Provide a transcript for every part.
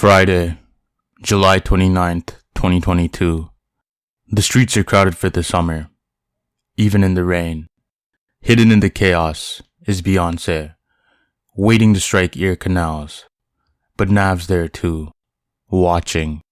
Friday, July 29th, 2022. The streets are crowded for the summer, even in the rain. Hidden in the chaos is Beyonce, waiting to strike ear canals. But NAV's there too, watching.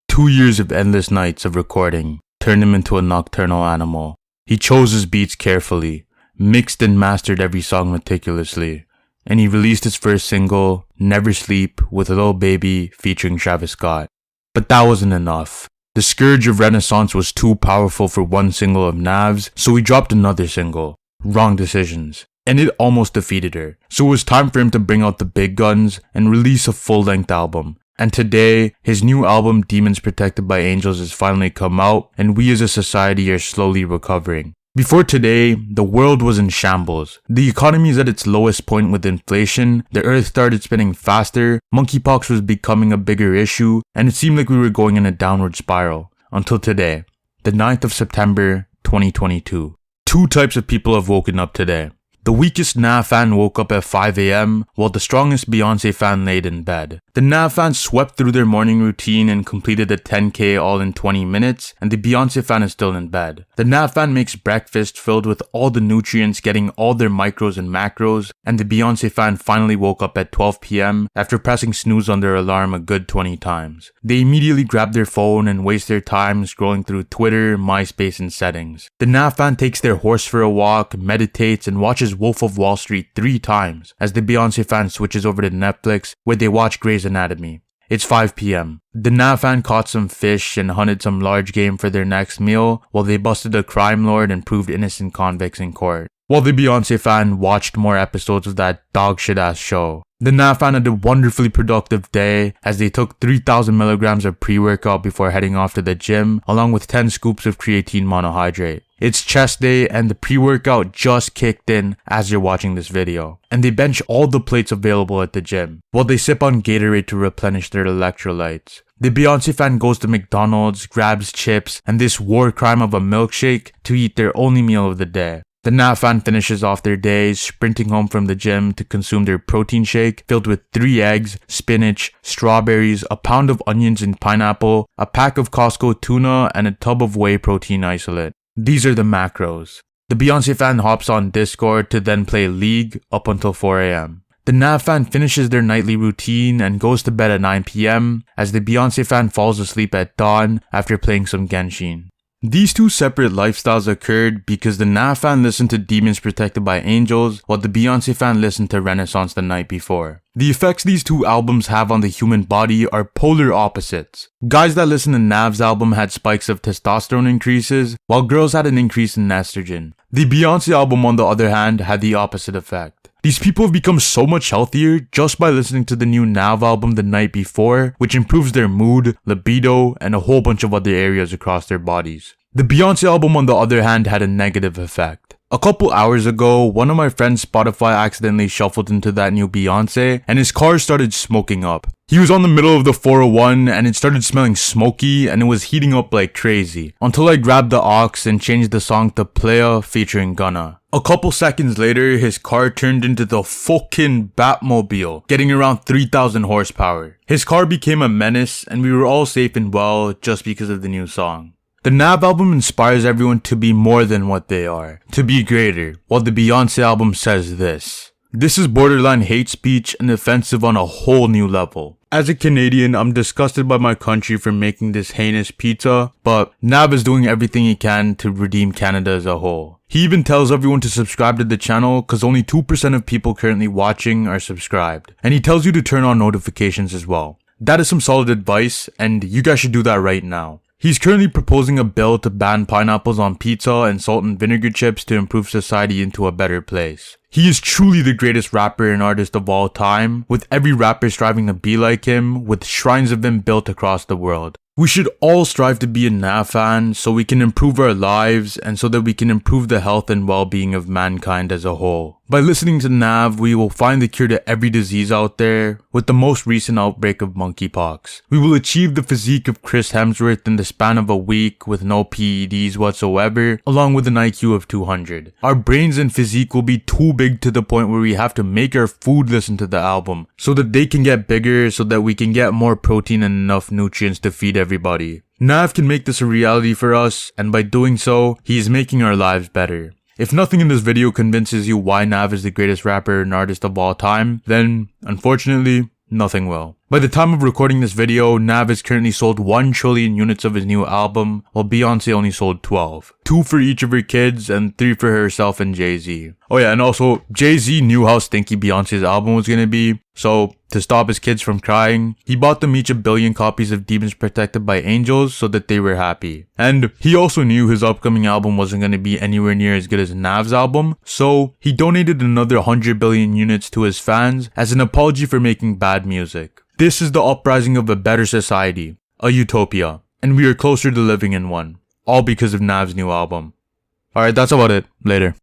2 years of endless nights of recording turned him into a nocturnal animal. He chose his beats carefully, mixed and mastered every song meticulously, and he released his first single, Never Sleep, with Lil Baby featuring Travis Scott. But that wasn't enough. The scourge of Renaissance was too powerful for one single of NAV's, so he dropped another single, Wrong Decisions, and it almost defeated her. So it was time for him to bring out the big guns and release a full-length album. And today, his new album Demons Protected by Angels has finally come out, and we as a society are slowly recovering. Before today, the world was in shambles. The economy is at its lowest point with inflation, the earth started spinning faster, monkeypox was becoming a bigger issue, and it seemed like we were going in a downward spiral. Until today, the 9th of September, 2022. Two types of people have woken up today. The weakest NAV fan woke up at 5 a.m, while the strongest Beyonce fan laid in bed. The NAV fan swept through their morning routine and completed a 10K all in 20 minutes, and the Beyonce fan is still in bed. The NAV fan makes breakfast filled with all the nutrients, getting all their micros and macros, and the Beyonce fan finally woke up at 12 p.m. after pressing snooze on their alarm a good 20 times. They immediately grab their phone and waste their time scrolling through Twitter, MySpace, and settings. The NAV fan takes their horse for a walk, meditates, and watches Wolf of Wall Street 3 times as the Beyonce fan switches over to Netflix where they watch Grey's Anatomy. It's 5 p.m. The NAV fan caught some fish and hunted some large game for their next meal while they busted a crime lord and proved innocent convicts in court. While the Beyonce fan watched more episodes of that dog shit ass show. The NAV fan had a wonderfully productive day as they took 3,000 milligrams of pre-workout before heading off to the gym along with 10 scoops of creatine monohydrate. It's chest day and the pre-workout just kicked in as you're watching this video. And they bench all the plates available at the gym while they sip on Gatorade to replenish their electrolytes. The Beyonce fan goes to McDonald's, grabs chips and this war crime of a milkshake to eat their only meal of the day. The NAV fan finishes off their day sprinting home from the gym to consume their protein shake filled with 3 eggs, spinach, strawberries, a pound of onions and pineapple, a pack of Costco tuna, and a tub of whey protein isolate. These are the macros. The Beyonce fan hops on Discord to then play League up until 4 a.m. The NAV fan finishes their nightly routine and goes to bed at 9 p.m. as the Beyonce fan falls asleep at dawn after playing some Genshin. These two separate lifestyles occurred because the NAV fan listened to Demons Protected by Angels while the Beyonce fan listened to Renaissance the night before. The effects these two albums have on the human body are polar opposites. Guys that listened to NAV's album had spikes of testosterone increases, while girls had an increase in estrogen. The Beyonce album, on the other hand, had the opposite effect. These people have become so much healthier just by listening to the new NAV album the night before, which improves their mood, libido, and a whole bunch of other areas across their bodies. The Beyonce album, on the other hand, had a negative effect. A couple hours ago, one of my friend's Spotify accidentally shuffled into that new Beyonce, and his car started smoking up. He was on the middle of the 401 and it started smelling smoky and it was heating up like crazy. Until I grabbed the aux and changed the song to Playa featuring Gunna. A couple seconds later, his car turned into the fucking Batmobile, getting around 3,000 horsepower. His car became a menace and we were all safe and well just because of the new song. The NAV album inspires everyone to be more than what they are, to be greater, while the Beyonce album says this. This is borderline hate speech and offensive on a whole new level. As a Canadian, I'm disgusted by my country for making this heinous pizza, but NAV is doing everything he can to redeem Canada as a whole. He even tells everyone to subscribe to the channel cause only 2% of people currently watching are subscribed. And he tells you to turn on notifications as well. That is some solid advice and you guys should do that right now. He's currently proposing a bill to ban pineapples on pizza and salt and vinegar chips to improve society into a better place. He is truly the greatest rapper and artist of all time, with every rapper striving to be like him, with shrines of him built across the world. We should all strive to be a NAV fan so we can improve our lives and so that we can improve the health and well-being of mankind as a whole. By listening to NAV, we will find the cure to every disease out there, with the most recent outbreak of monkeypox. We will achieve the physique of Chris Hemsworth in the span of a week with no PEDs whatsoever, along with an IQ of 200. Our brains and physique will be too big to the point where we have to make our food listen to the album, so that they can get bigger, so that we can get more protein and enough nutrients to feed everybody. NAV can make this a reality for us, and by doing so, he is making our lives better. If nothing in this video convinces you why NAV is the greatest rapper and artist of all time, then, unfortunately, nothing will. By the time of recording this video, NAV has currently sold 1 trillion units of his new album, while Beyonce only sold 12. 2 for each of her kids, and 3 for herself and Jay-Z. Oh yeah, and also, Jay-Z knew how stinky Beyonce's album was gonna be, so to stop his kids from crying, he bought them each 1 billion copies of Demons Protected by Angels so that they were happy. And he also knew his upcoming album wasn't gonna be anywhere near as good as NAV's album, so he donated another 100 billion units to his fans as an apology for making bad music. This is the uprising of a better society, a utopia, and we are closer to living in one, all because of NAV's new album. Alright, that's about it. Later.